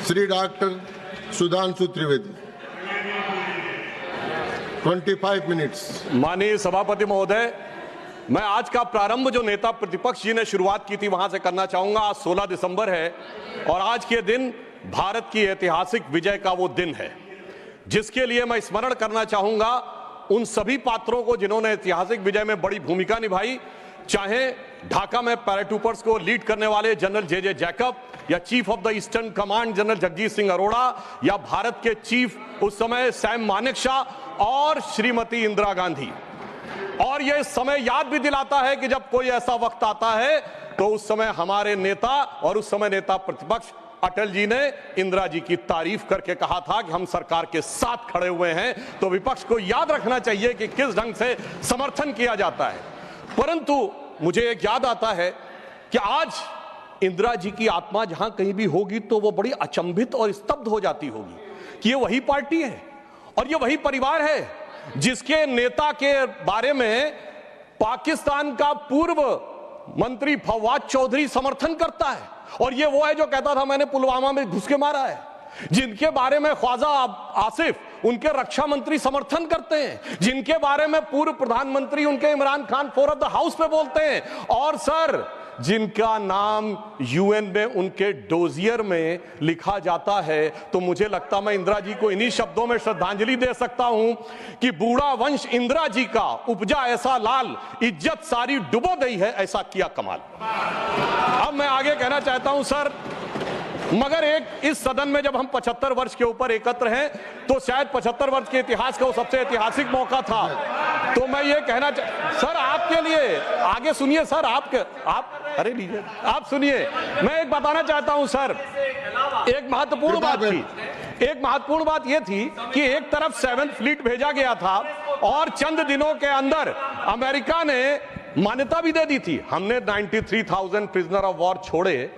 Shri doctor Sudhanshu Trivedi 25 minutes. माननीय सभापति महोदय, मैं आज का प्रारंभ जो नेता प्रतिपक्ष जी ने शुरुआत की थी वहां से करना चाहूंगा। आज 16 दिसंबर है और आज के दिन भारत की ऐतिहासिक विजय का वो दिन है जिसके लिए मैं स्मरण करना चाहूंगा उन सभी पात्रों को जिन्होंने ऐतिहासिक विजय में बड़ी भूमिका निभाई, चाहे ढाका में पैराट्रूपर्स को लीड करने वाले जनरल जे जैकब या chief of the eastern command general Jagjit Singh Arora या भारत के चीफ उस समय सैम मानेकशॉ और श्रीमती इंदिरा गांधी। और यह समय याद भी दिलाता है कि जब कोई ऐसा वक्त आता है तो उस समय हमारे नेता और उस समय नेता प्रतिपक्ष अटल जी ने इंदिरा जी की तारीफ करके कहा था कि हम सरकार के साथ खड़े हुए हैं। तो विपक्ष को याद रखना चाहिए कि किस ढंग से समर्थन किया जाता है। परंतु मुझे एक याद आता है कि आज इंदिरा जी की आत्मा जहां कहीं भी होगी तो वो बड़ी अचंभित और स्तब्ध हो जाती होगी कि ये वही पार्टी है और ये वही परिवार है जिसके नेता के बारे में पाकिस्तान का पूर्व मंत्री फवाद चौधरी समर्थन करता है और ये वो है जो कहता था मैंने पुलवामा में घुस के मारा है, जिनके बारे में ख्वाजा आसिफ उनके रक्षा मंत्री समर्थन करते हैं, जिनके बारे में पूर्व प्रधानमंत्री उनके Imran Khan floor of the house पे बोलते हैं और सर जिनका नाम यूएन में उनके डोजियर में लिखा जाता है। तो मुझे लगता मैं इंदिरा जी को इन्हीं शब्दों में श्रद्धांजलि दे सकता हूं कि बूढ़ा वंश इंदिरा जी का उपजा ऐसा लाल, इज्जत सारी डुबो गई है ऐसा किया कमाल। अब मैं आगे कहना चाहता हूं सर, मगर एक इस सदन में जब हम 75 वर्ष के ऊपर एकत्र हैं तो शायद 75 वर्ष के इतिहास का वो सबसे ऐतिहासिक मौका था। तो मैं ये कहना सर आपके लिए आगे सुनिए सर, आप अरे लीजिए आप सुनिए, मैं एक बताना चाहता हूं सर, एक महत्वपूर्ण बात ये थी कि एक तरफ 7th फ्लीट भेजा गया था और चंद दिनों के अंदर अमेरिका ने मान्यता भी दे दी थी। हमने 93,000 प्रिजनर ऑफ वॉर छोड़े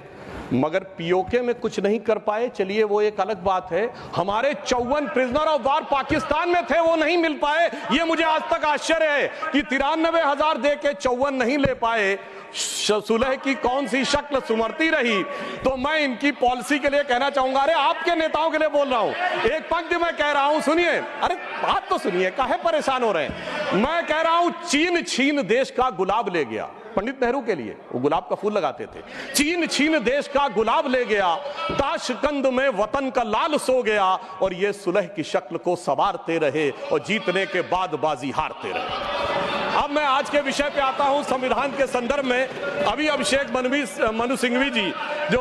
मगर पीओके में कुछ नहीं कर पाए। चलिए वो एक अलग बात है। हमारे 54 प्रिजनर ऑफ वॉर पाकिस्तान में थे, वो नहीं मिल पाए। ये मुझे आज तक आश्चर्य है कि 93,000 दे के 54 नहीं ले पाए। सुलह की कौन सी शक्ल सुमरती रही। तो मैं इनकी पॉलिसी के लिए कहना चाहूंगा, अरे आपके नेताओं के लिए बोल रहा हूं, एक पंक्ति में कह रहा हूं, सुनिए, अरे बात तो सुनिए, काहे परेशान हो रहे हैं। मैं कह रहा हूं चीन छीन देश का गुलाब ले गया। पंडित नेहरू के लिए वो गुलाब का फूल लगाते थे। चीन छीन देश का गुलाब ले गया, ताशकंद में वतन का लाल सो गया और ये सुलह की शक्ल को संवारते रहे और जीतने के बाद बाजी हारते रहे। अब मैं आज के विषय पे आता हूं। संविधान के संदर्भ में अभी अभिषेक मनु सिंघवी जी जो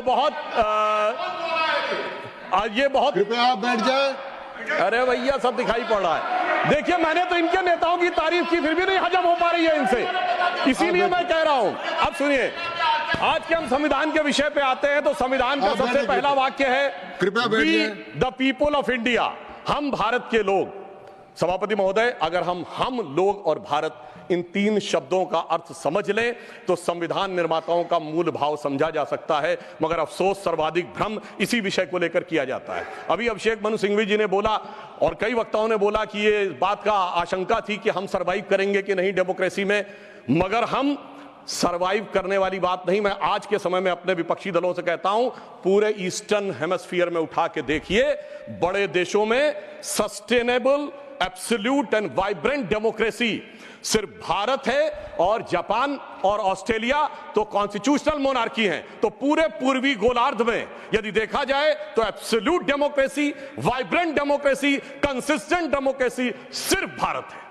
ये बहुत कृपया आप बैठ जाए। अरे भैया सब दिखाई पड़ रहा है। देखिए मैंने तो इनके नेताओं की तारीफ की फिर भी नहीं हजम हो पा रही है इनसे, इसीलिए मैं कह रहा हूं। अब सुनिए, आज के हम संविधान के विषय पे आते हैं तो संविधान का सबसे पहला वाक्य है, कृपया बैठिए। द पीपल ऑफ इंडिया, हम भारत के लोग। सभापति महोदय, अगर हम लोग और भारत इन 3 शब्दों का अर्थ समझ लें तो संविधान निर्माताओं का मूल भाव समझा जा सकता है। मगर अफसोस सर्वाधिक भ्रम इसी विषय को लेकर किया जाता है। अभी अभिषेक मनु सिंघवी जी ने बोला और कई वक्ताओं ने बोला कि ये बात का आशंका थी कि हम सरवाइव करेंगे कि नहीं डेमोक्रेसी में, मगर हम सरवाइव करने वाली बात नहीं। मैं आज के समय में अपने विपक्षी दलों से कहता हूं, पूरे ईस्टर्न हेमिस्फीयर में उठा के देखिए, बड़े देशों में sustainable absolute and vibrant democracy सिर्फ भारत है और जापान और ऑस्ट्रेलिया तो कॉन्स्टिट्यूशनल मोनार्की हैं। तो पूरे पूर्वी गोलार्ध में यदि देखा जाए तो absolute democracy, vibrant democracy, consistent democracy सिर्फ भारत है।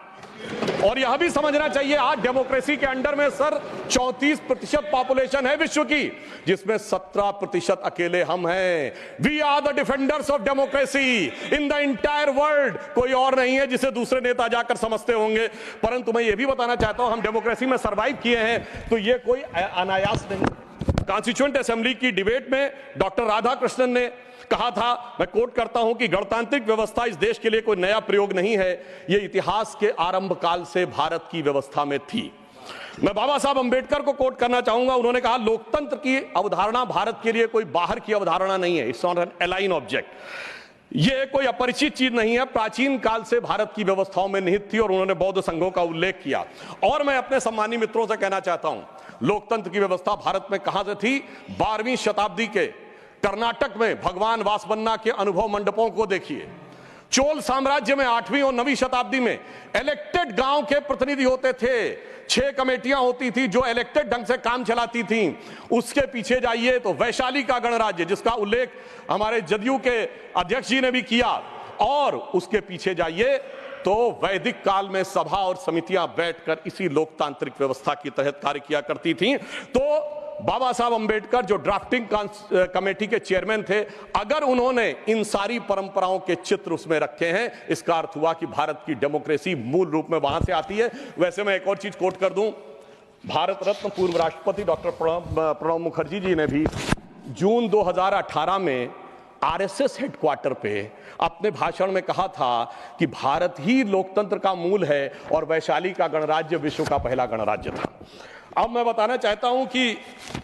और यह भी समझना चाहिए आज डेमोक्रेसी के अंडर में सर 34% पॉपुलेशन है विश्व की, जिसमें 17% अकेले हम हैं। We are the defenders of democracy in the entire world. कोई और नहीं है जिसे दूसरे नेता जाकर समझते होंगे। परंतु मैं यह भी बताना चाहता हूं, हम डेमोक्रेसी में सर्वाइव किए हैं तो यह कोई अनायास नहीं। कॉन्स्टिट्यूएंट असेंबली की डिबेट में डॉक्टर राधाकृष्णन ने कहा था, मैं कोट करता हूं, कि गणतांत्रिक व्यवस्था इस देश के लिए कोई नया प्रयोग नहीं है, यह इतिहास के आरंभ काल से भारत की व्यवस्था में थी। मैं बाबा साहब अंबेडकर को कोट करना चाहूंगा। उन्होंने कहा, लोकतंत्र की अवधारणा भारत के लिए कोई बाहर की अवधारणा नहीं है, it's not an align object. यह कोई अपरिचित चीज नहीं है, प्राचीन काल से भारत की व्यवस्थाओं में निहित थी। और उन्होंने बौद्ध संघों का उल्लेख किया। और मैं अपने सम्मानी मित्रों से कहना चाहता हूं, लोकतंत्र की व्यवस्था भारत में कहां से थी? 12वीं शताब्दी के कर्नाटक में भगवान वासवन्ना के अनुभव मंडपों को देखिए। चोल साम्राज्य में 8वीं और 9वीं शताब्दी में इलेक्टेड गांव के प्रतिनिधि होते थे, 6 कमेटियां होती थी जो इलेक्टेड ढंग से काम चलाती थी। उसके पीछे जाइए तो वैशाली का गणराज्य, जिसका उल्लेख हमारे जदयू के अध्यक्ष जी ने भी किया, और उसके पीछे जाइए तो वैदिक काल में सभा और समितियां बैठकर इसी लोकतांत्रिक व्यवस्था के तहत कार्य किया करती थी। तो बाबा साहब अंबेडकर जो ड्राफ्टिंग कमेटी के चेयरमैन थे, अगर उन्होंने इन सारी परंपराओं के चित्र उसमें रखे हैं, इसका अर्थ हुआ कि भारत की डेमोक्रेसी मूल रूप में वहां से आती है। वैसे मैं एक और चीज कोट कर दूं, भारत रत्न पूर्व राष्ट्रपति डॉक्टर प्रणब मुखर्जी जी ने भी जून 2018 में आरएसएस हेडक्वार्टर पे अपने भाषण में कहा था कि भारत ही लोकतंत्र का मूल है और वैशाली का गणराज्य विश्व का पहला गणराज्य था। अब मैं बताना चाहता हूं कि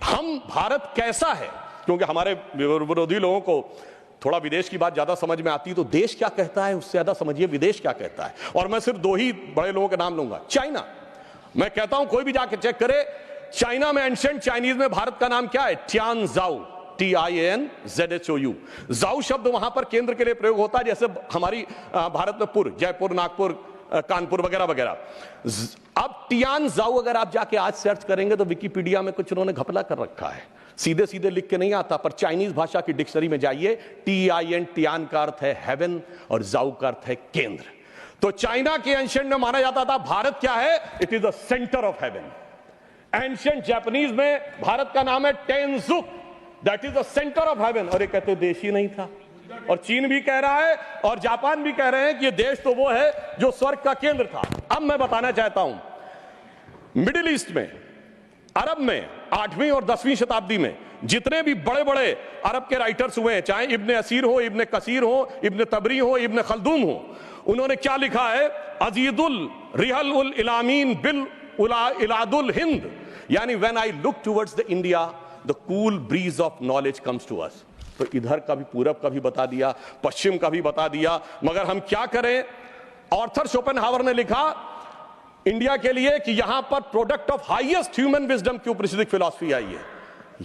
हम भारत कैसा है, क्योंकि हमारे विरोधी लोगों को थोड़ा विदेश की बात ज्यादा समझ में आती है, तो देश क्या कहता है उससे ज्यादा समझिए विदेश क्या कहता है। और मैं सिर्फ 2 ही बड़े लोगों के नाम लूंगा। चाइना, मैं कहता हूं कोई भी जाके चेक करे, चाइना में एंशिएंट चाइनीज में भारत का नाम क्या है? ट्यान जाओ, TIANZHOU। जाओ शब्द वहां पर केंद्र के लिए प्रयोग होता है, जैसे हमारी भारत में पुर, जयपुर, नागपुर, कानपुर वगैरह वगैरह। अब टियान जाओ अगर आप जाके आज सर्च करेंगे तो विकिपीडिया में कुछ उन्होंने घपला कर रखा है, सीधे सीधे लिख के नहीं आता, पर चाइनीज भाषा की डिक्शनरी में जाइए, TIN टियान का अर्थ है हेवन और जाओ का अर्थ है केंद्र। तो चाइना के एंशिएंट में माना जाता था भारत क्या है? It is the centre of heaven. Ancient Japanese में भारत का नाम है Tenjiku, that is the centre of heaven. और ये कहते देश ही नहीं था, और चीन भी कह रहा है और जापान भी कह रहे हैं कि ये देश तो वो है जो स्वर्ग का केंद्र था। अब मैं बताना चाहता हूं, मिडिल ईस्ट में, अरब में 8वीं और 10वीं शताब्दी में जितने भी बड़े बड़े अरब के राइटर्स हुए हैं, चाहे इब्ने असीर हो, इब्ने कसीर हो, इब्ने तबरी हो, इब्ने खल्दून हो, उन्होंने क्या लिखा है? अजीदुल रिहल उल इलामीन बिल इलादुल हिंद, यानी when I look towards the India the cool breeze of knowledge comes to us. तो इधर का भी, पूरब का भी बता दिया, पश्चिम का भी बता दिया, मगर हम क्या करें? ऑर्थर शोपेनहावर ने लिखा इंडिया के लिए कि यहां पर product of highest human wisdom की ऊपनिषदिक फिलॉसफी आई है।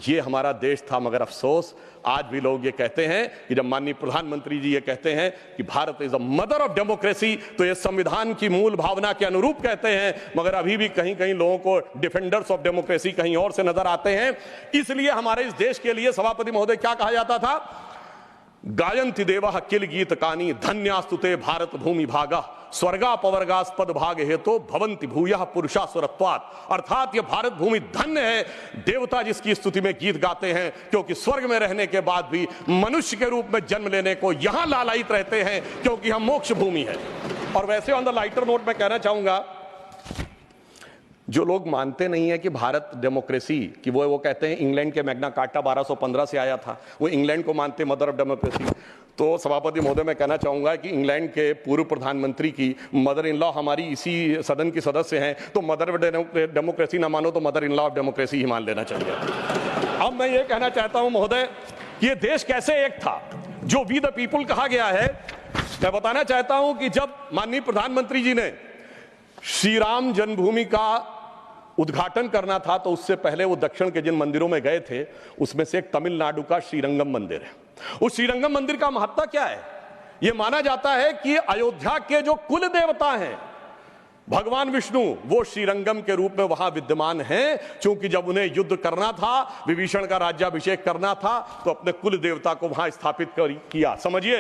ये हमारा देश था, मगर अफसोस आज भी लोग ये कहते हैं कि जब माननीय प्रधानमंत्री जी ये कहते हैं कि Bharat is a mother of democracy, तो ये संविधान की मूल भावना के अनुरूप कहते हैं, मगर अभी भी कहीं कहीं लोगों को डिफेंडर्स ऑफ डेमोक्रेसी कहीं और से नजर आते हैं। इसलिए हमारे इस देश के लिए सभापति महोदय क्या कहा जाता था? गायन्ति देवः किल गीत कानी धन्यास्तुते भारत भूमि भागा स्वर्गापवर्गास्पद भाग हेतु भवंति भूयः पुरुषा सुरत्वात्। अर्थात ये भारत भूमि धन्य है, देवता जिसकी स्तुति में गीत गाते हैं, क्योंकि स्वर्ग में रहने के बाद भी मनुष्य के रूप में जन्म लेने को यहां लालायित रहते हैं, क्योंकि हम मोक्ष भूमि है। और वैसे ऑन द लाइटर नोट मैं कहना चाहूंगा, जो लोग मानते नहीं है कि भारत डेमोक्रेसी कि वो कहते हैं इंग्लैंड के मैग्ना कार्टा 1215 से आया था, वो इंग्लैंड को मानते मदर ऑफ डेमोक्रेसी। तो सभापति महोदय मैं कहना चाहूंगा कि इंग्लैंड के पूर्व प्रधानमंत्री की मदर इन लॉ हमारी इसी सदन की सदस्य हैं, तो मदर ऑफ डेमोक्रेसी ना मानो तो mother in law of democracy ही मान लेना चाहिए। अब मैं ये कहना चाहता हूं महोदय, ये देश कैसे एक था जो वी द पीपुल कहा गया है। मैं बताना चाहता हूं कि जब माननीय प्रधानमंत्री जी ने श्री राम जन्मभूमि का उद्घाटन करना था, तो उससे पहले वो दक्षिण के जिन मंदिरों में गए थे उसमें से एक तमिलनाडु का श्रीरंगम मंदिर है। उस श्रीरंगम मंदिर का महत्व क्या है? यह माना जाता है कि अयोध्या के जो कुल देवता हैं भगवान विष्णु, वो श्रीरंगम के रूप में वहां विद्यमान हैं, क्योंकि जब उन्हें युद्ध करना था, विभीषण का राज्याभिषेक करना था, तो अपने कुल देवता को वहां स्थापित किया। समझिए,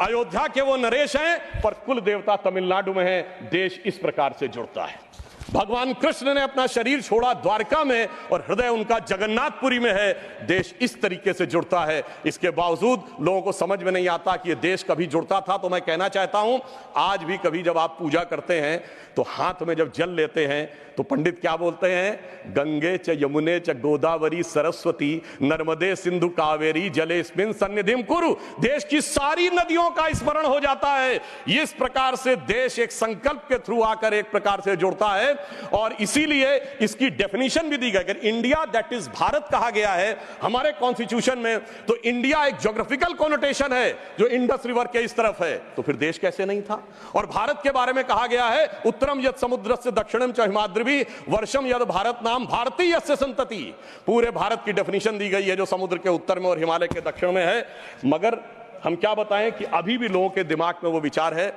अयोध्या के वो नरेश हैं पर कुल देवता तमिलनाडु में है। देश इस प्रकार से जुड़ता है। भगवान कृष्ण ने अपना शरीर छोड़ा द्वारका में और हृदय उनका जगन्नाथपुरी में है। देश इस तरीके से जुड़ता है। इसके बावजूद लोगों को समझ में नहीं आता कि यह देश कभी जुड़ता था। तो मैं कहना चाहता हूं, आज भी कभी जब आप पूजा करते हैं तो हाथ में जब जल लेते हैं तो पंडित क्या बोलते हैं? गंगे च यमुने च गोदावरी सरस्वती नर्मदे सिंधु कावेरी जलेस्मिन् सन्निधिं कुरु। देश की सारी नदियों का स्मरण हो जाता है। इस प्रकार से देश एक संकल्प के थ्रू आकर एक प्रकार से जुड़ता है। और इसीलिए इसकी डेफिनेशन भी दी गई। अगर इंडिया दैट इज भारत कहा गया है हमारे कॉन्स्टिट्यूशन में, तो इंडिया एक ज्योग्राफिकल कॉनोटेशन है जो इंडस रिवर के इस तरफ है, तो फिर देश कैसे नहीं था। और भारत के बारे में कहा गया है उत्तरम यद समुद्रस्य दक्षिणम च हिमाद्रिभि वर्षम यद भारत नाम भारतीय यस्य संतति। पूरे भारत की डेफिनेशन दी गई है जो समुद्र के उत्तर में और हिमालय के दक्षिण में है। मगर हम क्या बताएं कि अभी भी लोगों के दिमाग में वो विचार है।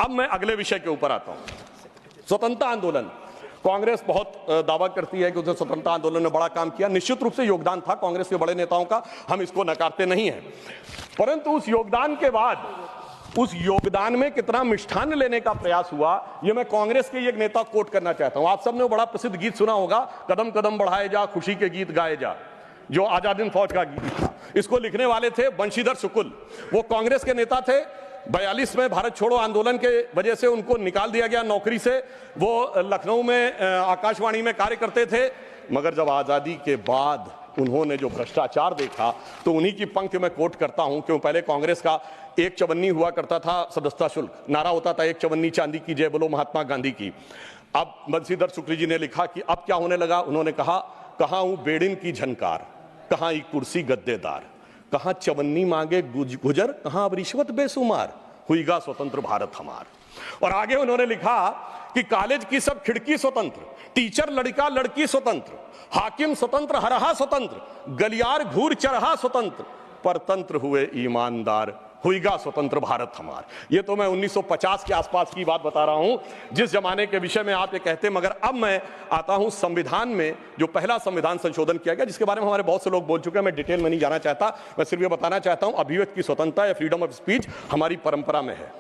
अब मैं अगले विषय के ऊपर आता हूं। स्वतंत्रता आंदोलन, कांग्रेस बहुत दावा करती है कि उसने स्वतंत्रता आंदोलन में बड़ा काम किया। निश्चित रूप से योगदान था कांग्रेस के बड़े नेताओं का, हम इसको नकारते नहीं हैं। परंतु उस योगदान के बाद उस योगदान में कितना मिष्ठान लेने का प्रयास हुआ, यह मैं कांग्रेस के एक नेता कोट करना चाहता हूं। आप सबने बड़ा प्रसिद्ध गीत सुना होगा, कदम कदम बढ़ाए जा खुशी के गीत गाए जा, जो आजाद फौज का गीत था। इसको लिखने वाले थे बंशीधर शुक्ल, वो कांग्रेस के नेता थे। 42 में भारत छोड़ो आंदोलन के वजह से उनको निकाल दिया गया नौकरी से। वो लखनऊ में आकाशवाणी में कार्य करते थे। मगर जब आजादी के बाद उन्होंने जो भ्रष्टाचार देखा, तो उन्हीं की पंक्ति में कोट करता हूं। क्यों, पहले कांग्रेस का एक चवन्नी हुआ करता था सदस्यता शुल्क, नारा होता था एक चवन्नी चांदी की जय बोलो महात्मा गांधी की। अब बंशीधर शुक्ल जी ने लिखा कि अब क्या होने लगा। उन्होंने कहा, कहां हूं बेड़िन की झनकार, कहां एक कुर्सी गद्देदार, कहां चवन्नी मांगे गुजर, कहां अब रिश्वत बेसुमार, हुईगा स्वतंत्र भारत हमार। और आगे उन्होंने लिखा कि कॉलेज की सब खिड़की स्वतंत्र, टीचर लड़का लड़की स्वतंत्र, हाकिम स्वतंत्र हरहा स्वतंत्र, गलियार घूर चरहा स्वतंत्र, परतंत्र हुए ईमानदार, हुईगा स्वतंत्र भारत हमार। ये तो मैं 1950 के आसपास की बात बता रहा हूं, जिस जमाने के विषय में आप ये कहते हैं। मगर अब मैं आता हूं संविधान में, जो पहला संविधान संशोधन किया गया, जिसके बारे में हमारे बहुत से लोग बोल चुके हैं, मैं डिटेल में नहीं जाना चाहता। मैं सिर्फ ये बताना चाहता हूं, अभिव्यक्ति की स्वतंत्रता या फ्रीडम ऑफ स्पीच हमारी परंपरा में है।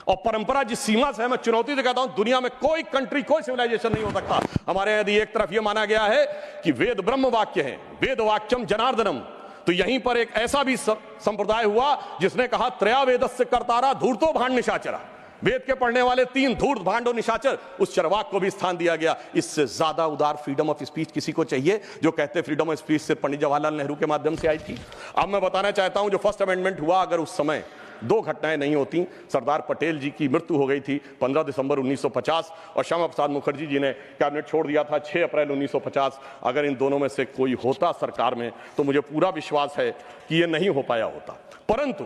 और परंपरा जिस सीमा से है, मैं चुनौती से कहता हूं, दुनिया में कोई कंट्री, कोई सिविलाइजेशन नहीं हो सकता। हमारे यदि एक तरफ यह माना गया है कि वेद ब्रह्म वाक्य है, वेद वाक्यम जनार्दनम, तो यहीं पर एक ऐसा भी संप्रदाय हुआ जिसने कहा त्रया वेदस्य कर्तारा धूर्तो भांड निशाचरा। वेद के पढ़ने वाले 3 धूर्त भांड और निशाचर, उस चरवाक को भी स्थान दिया गया। इससे ज्यादा उदार फ्रीडम ऑफ स्पीच किसी को चाहिए? जो कहते फ्रीडम ऑफ स्पीच सिर्फ पंडित जवाहरलाल नेहरू के माध्यम से आई थी। अब मैं बताना चाहता हूं, जो फर्स्ट अमेंडमेंट हुआ, अगर उस समय 2 घटनाएं नहीं होती, सरदार पटेल जी की मृत्यु हो गई थी 15 दिसंबर 1950, और श्यामा प्रसाद मुखर्जी जी ने कैबिनेट छोड़ दिया था 6 अप्रैल 1950। अगर इन दोनों में से कोई होता सरकार में, तो मुझे पूरा विश्वास है कि यह नहीं हो पाया होता। परंतु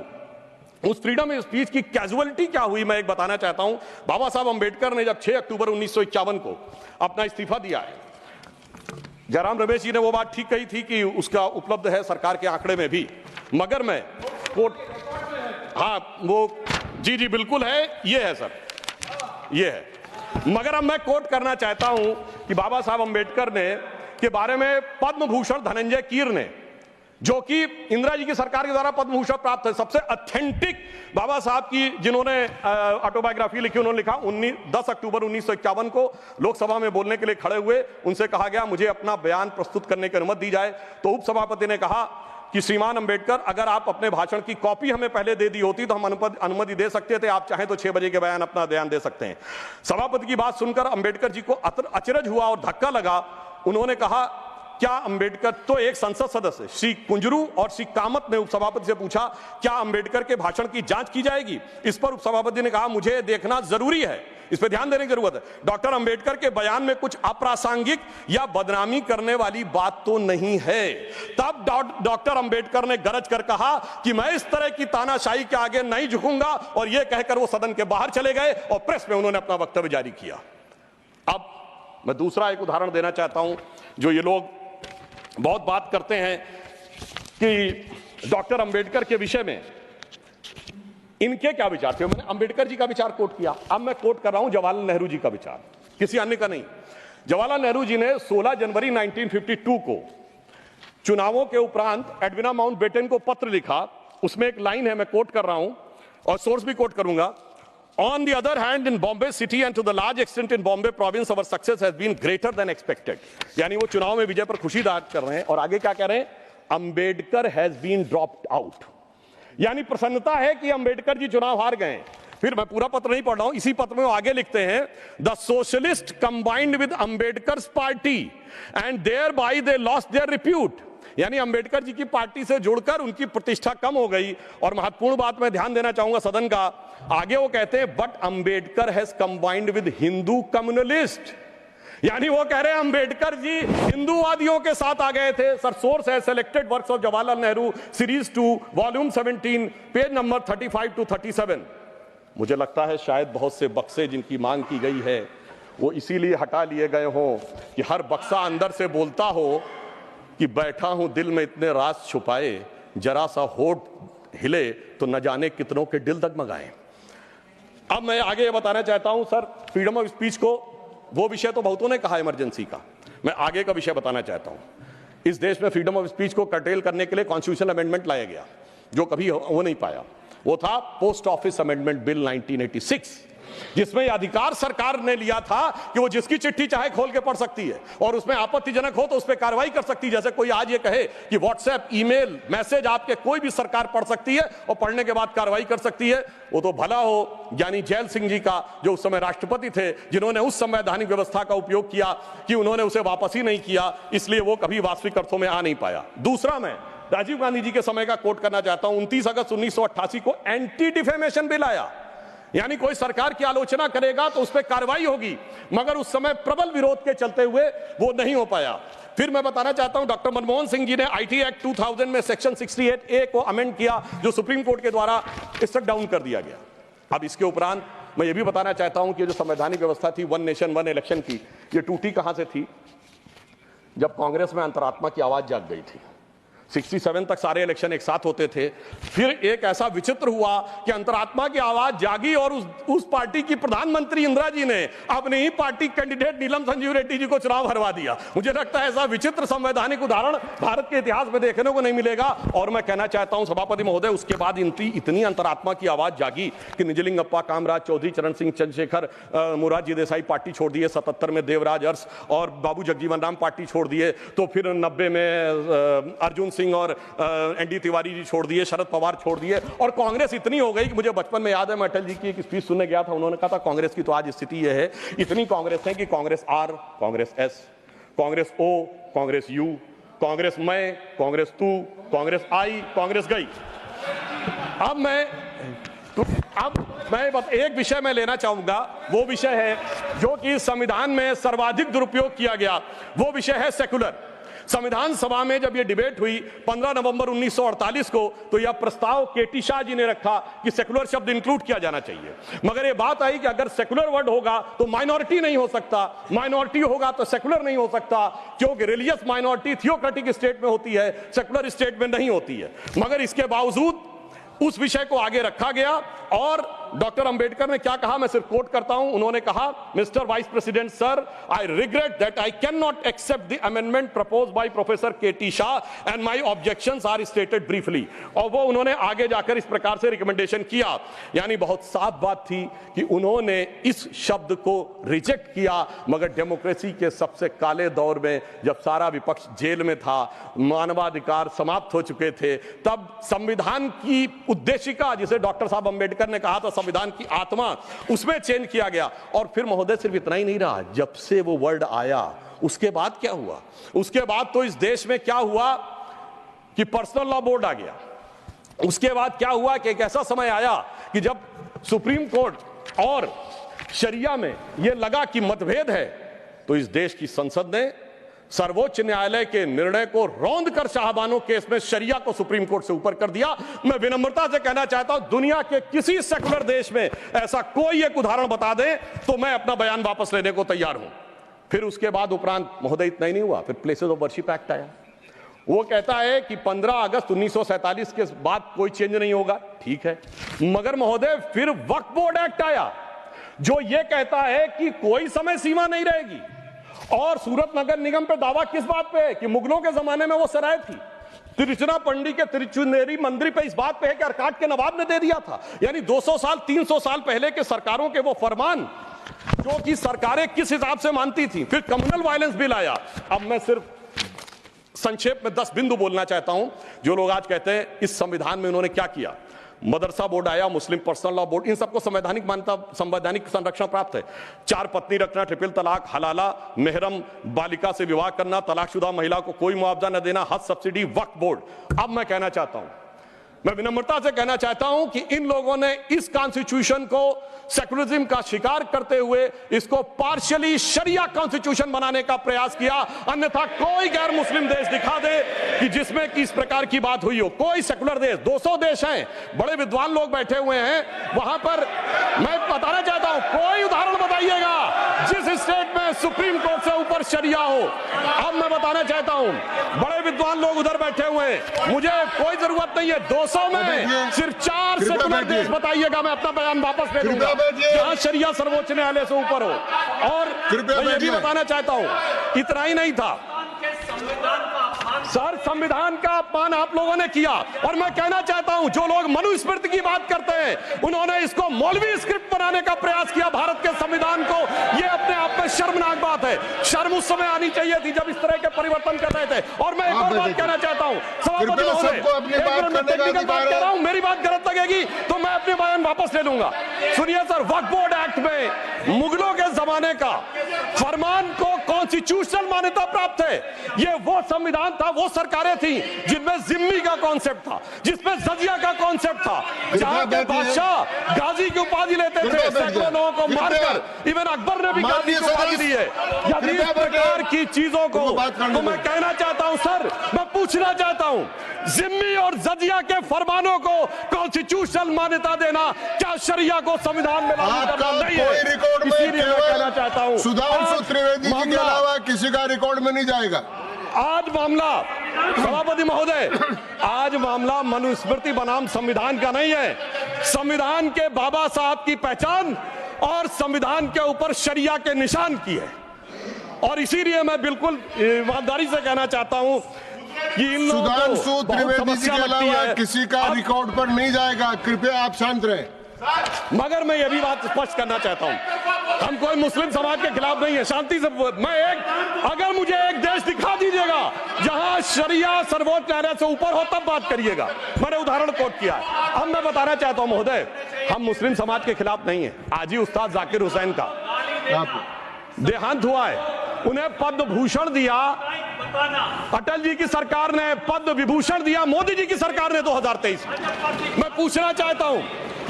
उस फ्रीडम ऑफ स्पीच की कैजुअलिटी क्या हुई, मैं एक बताना चाहता हूं। बाबा साहब अंबेडकर ने जब 6 अक्टूबर 1951 को अपना इस्तीफा दिया है, जयराम रमेश जी ने वो बात ठीक कही थी कि उसका उपलब्ध है सरकार के आंकड़े में भी। मगर मैं कोर्ट, हाँ वो जी बिल्कुल है, ये है सर, ये है। मगर अब मैं कोट करना चाहता हूं कि बाबा साहब अंबेडकर ने के बारे में पद्म भूषण धनंजय कीर ने, जो कि इंदिरा जी की सरकार के द्वारा पद्म भूषण प्राप्त है, सबसे ऑथेंटिक बाबा साहब की जिन्होंने ऑटोबायोग्राफी लिखी, उन्होंने लिखा 10 अक्टूबर 1951 को लोकसभा में बोलने के लिए खड़े हुए। उनसे कहा गया मुझे अपना बयान प्रस्तुत करने की अनुमति दी जाए। तो उपसभापति ने कहा कि श्रीमान अंबेडकर, अगर आप अपने भाषण की कॉपी हमें पहले दे दी होती तो हम अनुमति दे सकते थे, आप चाहें तो 6 बजे के बयान अपना बयान दे सकते हैं। सभापति की बात सुनकर अंबेडकर जी को अचरज हुआ और धक्का लगा। उन्होंने कहा, क्या अंबेडकर, तो एक संसद सदस्य श्री कुंजरू और श्री कामत ने उपसभापति से पूछा, क्या अंबेडकर के भाषण की जांच की जाएगी? इस पर उपसभापति ने कहा, मुझे देखना जरूरी है, इस पर ध्यान देने की जरूरत है। डॉक्टर अंबेडकर के बयान में कुछ अप्रासंगिक या बदनामी करने वाली बात तो नहीं है। तब डॉक्टर अंबेडकर ने गरज कर कहा कि मैं इस तरह की तानाशाही के आगे नहीं झुकूंगा, और यह कहकर वो सदन के बाहर चले गए और प्रेस में उन्होंने अपना वक्तव्य जारी किया। अब मैं दूसरा एक उदाहरण देना चाहता हूं। जो ये लोग बहुत बात करते हैं कि डॉक्टर अंबेडकर के विषय में इनके क्या विचार थे, मैंने अंबेडकर जी का विचार कोट किया। अब मैं कोट कर रहा हूं जवाहरलाल नेहरू जी का विचार, किसी अन्य का नहीं। जवाहरलाल नेहरू जी ने 16 जनवरी 1952 को चुनावों के उपरांत एडविना माउंटबेटन को पत्र लिखा। उसमें एक लाइन है, मैं कोट कर रहा हूं और सोर्स भी कोट करूंगा। On the other hand, in Bombay city and to the large extent in Bombay province, our success has been greater than expected. यानी वो चुनाव में विजय पर खुशी जाहिर कर रहे हैं। और आगे क्या कह रहे हैं? Ambedkar has been dropped out, यानी प्रसन्नता है कि अंबेडकर जी चुनाव हार गए। फिर मैं पूरा पत्र नहीं पढ़ रहा हूं, इसी पत्र में वो आगे लिखते हैं, the socialist combined with Ambedkar's party and thereby they lost their repute, यानी अंबेडकर जी की पार्टी से जुड़कर उनकी प्रतिष्ठा कम हो गई। और महत्वपूर्ण बात मैं ध्यान देना चाहूंगा सदन का, आगे वो कहते हैं, but Ambedkar has combined with Hindu communalist, यानी वो कह रहे हैं अंबेडकर जी हिंदूवादियों के साथ आ गए थे। सर सोर्स है selected works of Jawaharlal Nehru series 2 volume 17 page number 35 to 37। मुझे लगता है शायद बहुत से बक्से जिनकी मांग की गई है वो इसीलिए हटा लिए गए हों कि हर बक्सा अंदर से बोलता हो कि बैठा हूं दिल में इतने राज छुपाए, जरा सा होठ हिले तो न जाने कितनों के दिल डगमगाए। अब मैं आगे ये बताना चाहता हूं सर, फ्रीडम ऑफ स्पीच को, वो विषय तो बहुतों ने कहा इमरजेंसी का, मैं आगे का विषय बताना चाहता हूं। इस देश में फ्रीडम ऑफ स्पीच को कर्टेल करने के लिए कॉन्स्टिट्यूशनल अमेंडमेंट लाया गया जो कभी हो नहीं पाया। वो था पोस्ट ऑफिस अमेंडमेंट बिल 1986, जिसमें यह अधिकार सरकार ने लिया था कि वो जिसकी चिट्ठी चाहे खोल के पढ़ सकती है और उसमें आपत्तिजनक हो तो उस पर कार्रवाई कर सकती है। जैसे कोई आज ये कहे कि व्हाट्सएप ईमेल मैसेज आपके कोई भी सरकार पढ़ सकती है और पढ़ने के बाद कार्रवाई कर सकती है, वो तो भला हो ज्ञानी जैल सिंह जी का जो उस समय राष्ट्रपति थे, जिन्होंने उस संवैधानिक व्यवस्था का उपयोग किया कि उन्होंने उसे वापस ही नहीं किया, इसलिए वो कभी वास्तविक अर्थों में आ नहीं पाया। दूसरा, मैं राजीव गांधी जी के समय का कोट करना चाहता हूं। 29 अगस्त 1988 को एंटी डिफेमेशन बिल आया, यानी कोई सरकार की आलोचना करेगा तो उस पर कार्रवाई होगी, मगर उस समय प्रबल विरोध के चलते हुए वो नहीं हो पाया। फिर मैं बताना चाहता हूं डॉक्टर मनमोहन सिंह जी ने आईटी एक्ट 2000 में सेक्शन 68A को अमेंड किया, जो सुप्रीम कोर्ट के द्वारा स्ट्रक डाउन कर दिया गया। अब इसके उपरांत मैं ये भी बताना चाहता हूं कि जो संवैधानिक व्यवस्था थी वन नेशन वन इलेक्शन की, ये टूटी कहां से थी? जब कांग्रेस में अंतरात्मा की आवाज जाग गई थी। 67 तक सारे इलेक्शन एक साथ होते थे, फिर एक ऐसा विचित्र हुआ कि अंतरात्मा की आवाज जागी और उस पार्टी की प्रधानमंत्री इंदिरा जी ने अपने ही पार्टी कैंडिडेट नीलम संजीव रेड्डी जी को चुनाव हरवा दिया। मुझे लगता है ऐसा विचित्र संवैधानिक उदाहरण भारत के इतिहास में देखने को नहीं मिलेगा। और मैं कहना चाहता हूं सभापति महोदय, उसके बाद इतनी अंतरात्मा की आवाज जागी कि निजलिंगप्पा, कामराज चौधरी, चरण सिंह चंद्रशेखर, मोरारजी देसाई पार्टी छोड़ दिए, 77 में देवराज अरस और बाबू जगजीवन राम पार्टी छोड़ दिए, तो फिर 90 में अर्जुन सिंह और एनडी तिवारी जी छोड़ दिए, शरद पवार छोड़ दिए, और कांग्रेस इतनी हो गई कि मुझे बचपन में याद है, मैं अटल जी की एक स्पीच सुनने गया था, उन्होंने कहा था कांग्रेस की तो आज स्थिति यह है, इतनी कांग्रेस है कि Congress R, Congress S, Congress O, Congress U, Congress मैं, कांग्रेस तू, कांग्रेस आई, कांग्रेस गई। अब मैं एक विषय में लेना चाहूंगा, वो विषय है जो कि संविधान में सर्वाधिक दुरुपयोग किया गया, वो विषय है सेकुलर। संविधान सभा में जब यह डिबेट हुई 15 नवंबर 1948 को, तो यह प्रस्ताव केटी शाह जी ने रखा कि सेकुलर शब्द इंक्लूड किया जाना चाहिए, मगर यह बात आई कि अगर सेकुलर वर्ड होगा तो माइनॉरिटी नहीं हो सकता, माइनॉरिटी होगा तो सेकुलर नहीं हो सकता, क्योंकि रिलीजियस माइनॉरिटी थियोक्रेटिक स्टेट में होती है, सेकुलर स्टेट में नहीं होती है। मगर इसके बावजूद उस विषय को आगे रखा गया और डॉक्टर अंबेडकर ने क्या कहा, मैं सिर्फ कोट करता हूं, उन्होंने कहा, mister vice president sir, I regret that I can not accept the amendment proposed by professor K T Shah and my objections are stated briefly. और वो उन्होंने आगे जाकर इस प्रकार से रिकमेंडेशन किया, यानी बहुत साफ बात थी कि उन्होंने इस शब्द को रिजेक्ट किया। मगर डेमोक्रेसी के सबसे काले दौर में, जब सारा विपक्ष जेल में था, मानवाधिकार समाप्त हो चुके थे, तब संविधान की उद्देशिका, जिसे डॉक्टर साहब अंबेडकर ने कहा था संविधान की आत्मा, उसमें चेंज किया गया। और फिर महोदय सिर्फ इतना ही नहीं रहा, जब से वो वर्ड आया उसके बाद क्या हुआ? उसके बाद तो इस देश में क्या हुआ कि पर्सनल लॉ बोर्ड आ गया। उसके बाद क्या हुआ कि एक ऐसा समय आया कि जब सुप्रीम कोर्ट और शरिया में यह लगा कि मतभेद है, तो इस देश की संसद ने सर्वोच्च न्यायालय के निर्णय को रौंद कर शाहबानो केस में शरिया को सुप्रीम कोर्ट से ऊपर कर दिया। मैं विनम्रता से कहना चाहता हूं, दुनिया के किसी सेकुलर देश में ऐसा कोई एक उदाहरण बता दें तो मैं अपना बयान वापस लेने को तैयार हूं। फिर उसके बाद उपरांत महोदय इतना ही नहीं हुआ, फिर प्लेसेस ऑफ वर्शिप एक्ट आया। वो कहता है कि 15 अगस्त 1947 के बाद कोई चेंज नहीं होगा, ठीक है, मगर महोदय फिर वक्फ बोर्ड एक्ट आया जो यह कहता है कि कोई समय सीमा नहीं रहेगी। और सूरत नगर निगम पे दावा किस बात पे है कि मुगलों के जमाने में वो सराय थी, तिरुचिरापल्ली के तिरुचुनेरी मंदिर पे इस बात पे है कि अरकाट के नवाब ने दे दिया था। यानी 200 साल 300 साल पहले के सरकारों के वो फरमान जो कि सरकारें किस हिसाब से मानती थी। फिर कम्युनल वायलेंस बिल आया। अब मैं सिर्फ संक्षेप में 10 बिंदु बोलना चाहता हूं। जो लोग आज कहते हैं इस संविधान में उन्होंने क्या किया, मदरसा बोर्ड आया, मुस्लिम पर्सनल लॉ बोर्ड, इन सबको संवैधानिक मान्यता, संवैधानिक संरक्षण प्राप्त है। 4 पत्नी रखना, ट्रिपल तलाक, हलाला, मेहरम बालिका से विवाह करना, तलाकशुदा महिला को कोई मुआवजा न देना, हज सब्सिडी, वक्फ बोर्ड। अब मैं कहना चाहता हूं, मैं विनम्रता से कहना चाहता हूं कि इन लोगों ने इस कॉन्स्टिट्यूशन को सेकुलरिज्म का शिकार करते हुए इसको पार्शियली शरिया कॉन्स्टिट्यूशन बनाने का प्रयास किया। अन्यथा कोई गैर मुस्लिम देश दिखा दे कि जिसमें कि इस प्रकार की बात हुई हो, कोई सेकुलर देश, 200 देश हैं, बड़े विद्वान लोग बैठे हुए हैं वहां पर। मैं बताना चाहता हूं, कोई उदाहरण बताइएगा जिस स्टेट में सुप्रीम कोर्ट से ऊपर शरिया हो। अब मैं बताना चाहता हूं, बड़े विद्वान लोग उधर बैठे हुए हैं, मुझे कोई जरूरत नहीं है 200 में सिर्फ 4 सेकुलर देश बताइएगा, मैं अपना बयान वापस ले लूंगा जहां शरिया सर्वोच्च न्यायालय से ऊपर हो। और मैं ये भी बताना चाहता हूं, इतना ही नहीं था सर, संविधान का अपमान आप लोगों ने किया। और मैं कहना चाहता हूं, जो लोग मनुस्मृति की बात करते हैं उन्होंने इसको मौलवी स्क्रिप्ट बनाने का प्रयास किया भारत के संविधान को। यह अपने आप में शर्मनाक बात है। शर्म उस समय आनी चाहिए थी जब इस तरह के परिवर्तन कर रहे थे। और मैं एक और बात कहना चाहता हूं, सभापति महोदय, टेक्निकल बात कह रहा हूं, मेरी बात गलत लगेगी तो मैं अपने बयान वापस ले लूंगा। सुनिए सर, वक्फ बोर्ड एक्ट में मुगलों के जमाने का फरमान को कॉन्स्टिट्यूशनल मान्यता प्राप्त है। यह वो संविधान था, वो सरकारें थी जिनमें जिम्मी का कॉन्सेप्ट था, जिसमें जजिया का कॉन्सेप्ट था, जहां के बादशाह गाजी की उपाधि लेते थे, सैकड़ों लोगों को मारकर। इवन अकबर ने भी गाजी की उपाधि दी है। यदि इस प्रकार की चीजों को तो मैं कहना चाहता हूं सर, मैं पूछना चाहता हूं, जिम्मी और जजिया के फरमानों को कॉन्स्टिट्यूशनल मान्यता देना क्या शरिया को संविधान में लागू करना नहीं है? इसीलिए मैं कहना चाहता हूं, सुधांशु त्रिवेदी जी के अलावा किसी का रिकॉर्ड में नहीं जाएगा। आज मामला, सभापति महोदय, आज मामला मनुस्मृति बनाम संविधान का नहीं है। संविधान के बाबा साहब की पहचान और संविधान के ऊपर शरिया के निशान की है। और इसीलिए मैं बिल्कुल ईमानदारी से कहना चाहता हूं कि इन लोगों को सुधांशु त्रिवेदी जी के अलावा किसी का रिकॉर्ड पर नहीं जाएगा। कृपया आप शांत रहें। मगर मैं यह भी बात स्पष्ट करना चाहता हूं, हम कोई मुस्लिम समाज के खिलाफ नहीं है, शांति से। अगर मुझे एक देश दिखा दीजिएगा जहां शरिया सर्वोच्च न्यायालय से ऊपर हो तब बात करिएगा। मैंने उदाहरण कोट किया है। अब मैं बताना चाहता हूं महोदय, हम मुस्लिम समाज के खिलाफ नहीं है। आज ही उस्ताद जाकिर हुसैन का देहांत हुआ है, उन्हें पद्म भूषण दिया, अटल जी की सरकार ने पद्म विभूषण दिया, मोदी जी की सरकार ने 2023 में। मैं पूछना चाहता हूं,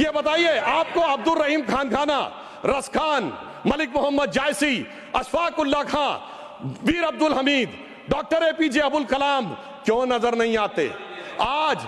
ये बताइए, आपको अब्दुल रहीम खान खाना, रस खान, मलिक मोहम्मद जायसी, अशफाक उल्लाह खान, वीर अब्दुल हमीद, डॉक्टर एपीजे अब्दुल कलाम क्यों नजर नहीं आते? आज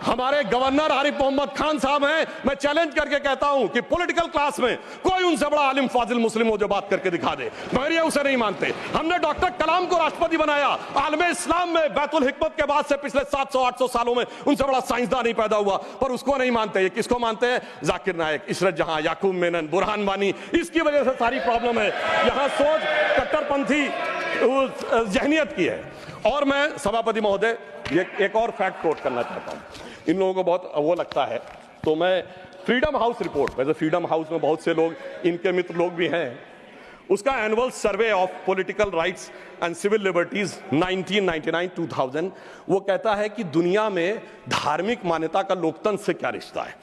हमारे गवर्नर आरिफ मोहम्मद खान साहब हैं। मैं चैलेंज करके कहता हूं कि पॉलिटिकल क्लास में कोई उनसे बड़ा आलिम फाजिल मुस्लिम हो जो बात करके दिखा दे, मगर ये उसे नहीं मानते। हमने डॉक्टर कलाम को राष्ट्रपति बनाया, आलम इस्लाम में बैतुल हिकमत के बाद से पिछले 700-800 सालों में उनसे बड़ा साइंसदान नहीं पैदा हुआ, पर उसको नहीं मानते। ये किसको मानते हैं? जाकिर नायक, इशरत जहां, याकूब मेनन, बुरहान वानी। इसकी वजह से सारी प्रॉब्लम है। यहां सोच कट्टरपंथी जहनियत की है। और मैं सभापति महोदय ये एक और फैक्ट कोट करना चाहता हूं, इन लोगों को बहुत वो लगता है, तो मैं फ्रीडम हाउस रिपोर्ट, वैसे फ्रीडम हाउस में बहुत से लोग इनके मित्र लोग भी हैं, उसका annual survey of political rights and civil liberties 1999-2000 वो कहता है कि दुनिया में धार्मिक मान्यता का लोकतंत्र से क्या रिश्ता है।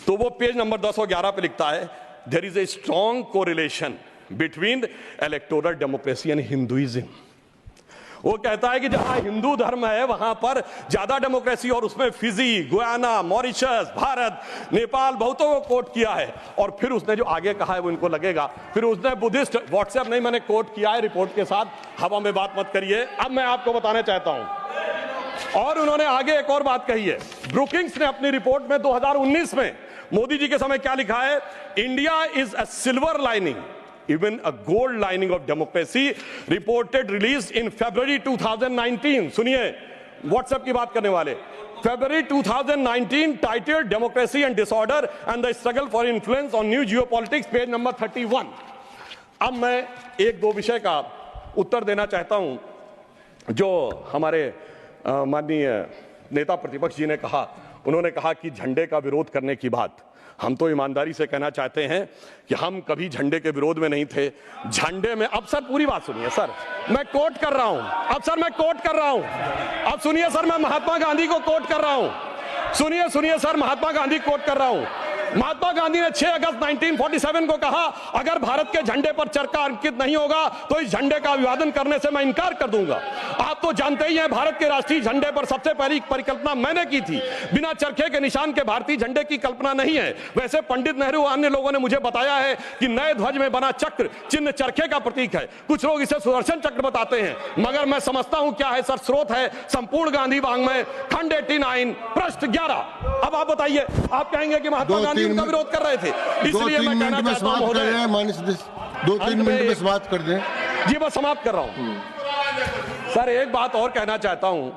तो वो पेज नंबर 1011 पे लिखता है, there is a strong correlation between electoral democracy and Hinduism. वो कहता है कि जहां हिंदू धर्म है वहां पर ज्यादा डेमोक्रेसी, और उसमें Fiji, Guyana, Mauritius, Bharat, Nepal बहुतों को कोट किया है। और फिर उसने जो आगे कहा है वो इनको लगेगा, फिर उसने बुद्धिस्ट, व्हाट्सएप नहीं, मैंने कोट किया है रिपोर्ट के साथ, हवा में बात मत करिए। अब मैं आपको बताना चाहता हूं, और उन्होंने आगे एक और बात कही है। ब्रुकिंग्स ने अपनी रिपोर्ट में 2019 में मोदी जी के समय क्या लिखा है? India is a silver lining, even a gold lining of democracy, reported released in February 2019। सुनिए, व्हाट्सएप की बात करने वाले, February 2019 titled Democracy and Disorder and the Struggle for Influence on New Geopolitics, page number 31। अब मैं एक दो विषय का उत्तर देना चाहता हूं जो हमारे माननीय नेता प्रतिपक्ष जी ने कहा। उन्होंने कहा कि झंडे का विरोध करने की बात, हम तो ईमानदारी से कहना चाहते हैं कि हम कभी झंडे के विरोध में नहीं थे। झंडे में, अब सर पूरी बात सुनिए सर, मैं कोट कर रहा हूं, अब सर मैं कोट कर रहा हूं, अब सुनिए सर, मैं महात्मा गांधी को कोट कर रहा हूं, सुनिए सर, महात्मा गांधी कोट कर रहा हूं। महात्मा गांधी ने 6 अगस्त 1947 को कहा, अगर भारत के झंडे पर चरखा अंकित नहीं होगा तो इस झंडे का अभिवादन करने से मैं इनकार कर दूंगा। आप आप तो जानते ही हैं, भारत के राष्ट्रीय झंडे पर सबसे पहली परिकल्पना मैंने की थी। बिना चरखे के निशान के भारतीय झंडे की कल्पना नहीं है। वैसे पंडित नेहरू और अन्य लोगों ने मुझे बताया है कि नए ध्वज में बना चक्र चिन्ह चरखे का प्रतीक है। कुछ लोग इसे सुदर्शन चक्र बताते हैं, मगर मैं समझता हूं क्या है सर। स्रोत है संपूर्ण गांधी वाङ्मय, खंड 89, पृष्ठ 11। अब आप बताइए, आप कहेंगे कि महात्मा गांधी उनका विरोध कर रहे थे, इसलिए मैं कहना चाहता हूं महोदय, 2-3 मिनट में समाप्त कर दें। जी मैं समाप्त कर रहा हूं सर। एक बात और कहना चाहता हूं,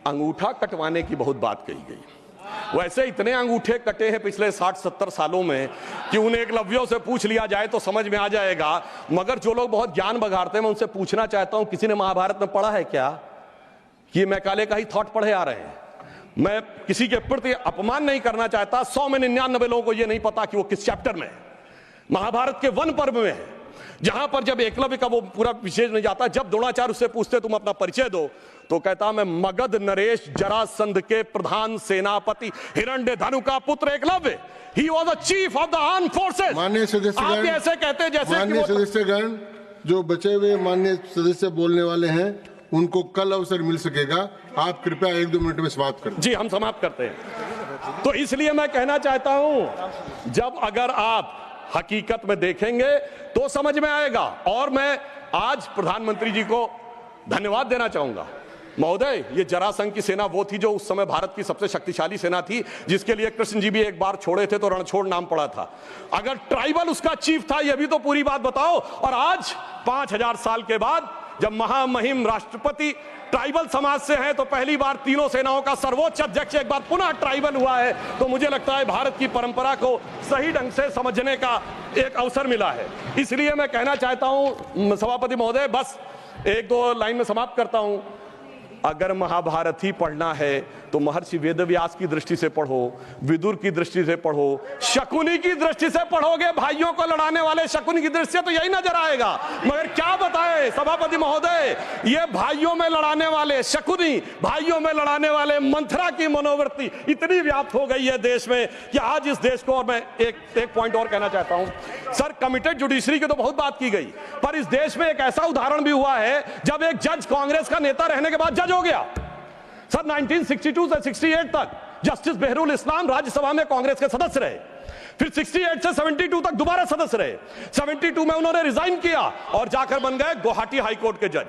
अंगूठा कटवाने की बहुत बात कही गई। वैसे इतने अंगूठे कटे हैं पिछले 60-70 सालों में कि उन्हें एकलव्यों से पूछ लिया जाए तो समझ में आ जाएगा। मगर जो लोग बहुत ज्ञान बघाड़ते हैं, मैं उनसे पूछना चाहता हूं, किसी ने महाभारत में पढ़ा है क्या कि मैकाले का ही थॉट पढ़े आ रहे हैं? मैं किसी के प्रति अपमान नहीं करना चाहता। 100 में 99 लोगों को यह नहीं पता कि वो किस चैप्टर में है। महाभारत के वन पर्व में है, जहां पर जब एकलव्य का वो पूरा विशेष नहीं जाता, जब द्रोणाचार्य उससे पूछते तुम अपना परिचय दो, तो कहता मैं मगध नरेश जरासंध के प्रधान सेनापति हिरण्यधनु का पुत्र Eklavya. He was the chief of the armed forces. माननीय सदस्यगण, आप ऐसे कहते हैं जैसे माननीय सदस्यगण, जो बचे हुए माननीय सदस्य बोलने वाले हैं उनको कल अवसर मिल सकेगा। आप कृपया 1-2 मिनट में समाप्त करें। जी हम समाप्त करते हैं। तो इसलिए मैं कहना चाहता हूं, जब अगर आप हकीकत में देखेंगे तो समझ में आएगा। और मैं आज प्रधानमंत्री जी को धन्यवाद देना चाहूंगा। महोदय, ये जरासंध की सेना वो थी जो उस समय भारत की सबसे शक्तिशाली सेना थी, जिसके लिए कृष्ण जी भी एक बार छोड़े थे तो रणछोड़ नाम पड़ा था। अगर ट्राइबल उसका चीफ था, यह भी तो पूरी बात बताओ। और आज 5000 साल के बाद जब महामहिम राष्ट्रपति ट्राइबल समाज से हैं, तो पहली बार तीनों सेनाओं का सर्वोच्च अध्यक्ष एक बार पुनः ट्राइबल हुआ है। तो मुझे लगता है भारत की परंपरा को सही ढंग से समझने का एक अवसर मिला है। इसलिए मैं कहना चाहता हूं सभापति महोदय, बस 1-2 लाइन में समाप्त करता हूं। अगर महाभारत ही पढ़ना है तो महर्षि वेदव्यास की दृष्टि से पढ़ो, विदुर की दृष्टि से पढ़ो, शकुनी की दृष्टि से पढ़ोगे, भाइयों को लड़ाने वाले शकुनी की दृष्टि से, तो यही नजर आएगा। मगर क्या बताएं सभापति महोदय, ये भाइयों में लड़ाने वाले शकुनी, भाइयों में लड़ाने वाले मंथरा की मनोवृत्ति इतनी व्याप्त हो गई है देश में कि आज इस देश को, और मैं एक पॉइंट और कहना चाहता हूं सर, कमिटेड जुडिशरी की तो बहुत बात की गई, पर इस देश में एक ऐसा उदाहरण भी हुआ है जब एक जज कांग्रेस का नेता रहने के बाद जज हो गया। सर 1962 से 68 तक जस्टिस बहरुल इस्लाम राज्यसभा में कांग्रेस के सदस्य रहे। फिर 68 से 72 तक दोबारा सदस्य रहे। 72 में उन्होंने रिजाइन किया और जाकर बन गए गुवाहाटी हाईकोर्ट के जज।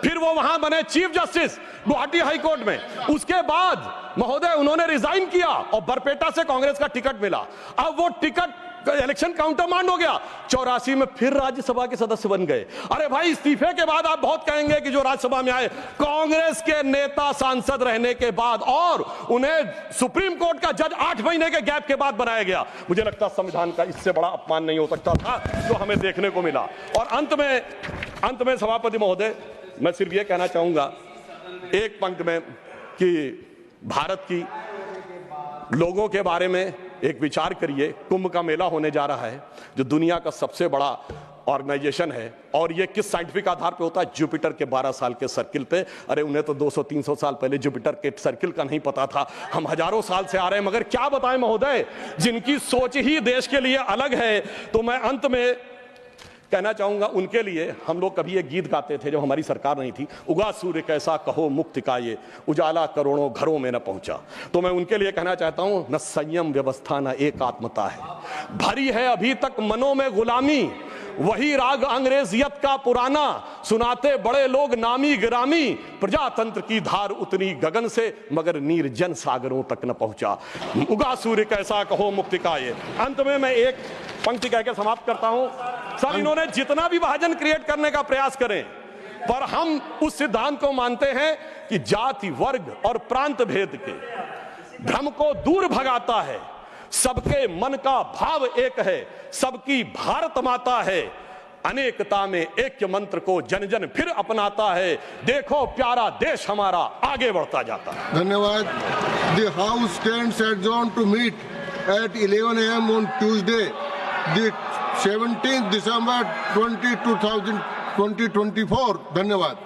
फिर वो वहां बने चीफ जस्टिस गुवाहाटी हाईकोर्ट में। उसके बाद महोदय उन्होंने रिजाइन किया और बरपेटा से कांग्रेस का टिकट मिला। अब वो टिकट इलेक्शन काउंटर मांड हो गया। 84 में फिर राज्यसभा के सदस्य बन गए। अरे भाई, इस्तीफे के बाद आप बहुत कहेंगे कि जो राज्यसभा में आए कांग्रेस के नेता सांसद रहने के बाद, और उन्हें सुप्रीम कोर्ट का जज 8 महीने के गैप के बाद बनाया गया। मुझे लगता संविधान का इससे बड़ा अपमान नहीं हो सकता था जो हमें देखने को मिला। और अंत में सभापति महोदय, मैं सिर्फ यह कहना चाहूंगा एक पंक्ति में कि भारत की लोगों के बारे में एक विचार करिए। कुंभ का मेला होने जा रहा है, जो दुनिया का सबसे बड़ा ऑर्गेनाइजेशन है, और ये किस साइंटिफिक आधार पे होता है? जुपिटर के 12 साल के सर्किल पे। अरे उन्हें तो 200-300 साल पहले जुपिटर के सर्किल का नहीं पता था, हम हजारों साल से आ रहे हैं। मगर क्या बताएं महोदय, जिनकी सोच ही देश के लिए अलग है। तो मैं अंत में कहना चाहूंगा, उनके लिए हम लोग कभी एक गीत गाते थे जब हमारी सरकार नहीं थी, उगा सूर्य कैसा कहो मुक्ति का ये, उजाला करोड़ों घरों में न पहुंचा। तो मैं उनके लिए कहना चाहता हूं, न संयम व्यवस्था न एकात्मता है, भरी है अभी तक मनों में गुलामी, वही राग अंग्रेजियत का पुराना, सुनाते बड़े लोग नामी गिरामी, प्रजातंत्र की धार उतनी गगन से मगर निर्जन सागरों तक न पहुंचा, उगा सूर्य कैसा कहो मुक्ति का ये। अंत में मैं एक पंक्ति कहकर समाप्त करता हूं। सर, इन्होंने जितना भी विभाजन क्रिएट करने का प्रयास करें, पर हम उस सिद्धांत को मानते हैं कि जाति, वर्ग और प्रांत भेद के भ्रम को दूर भगाता है। सबके मन का भाव एक है, सबकी भारत माता है, अनेकता में ऐक्य मंत्र को जन जन फिर अपनाता है। देखो प्यारा देश हमारा आगे बढ़ता जाता है। धन्यवाद। The House stands adjourned to meet at 11 AM on Tuesday, the 17th December 2024. धन्यवाद।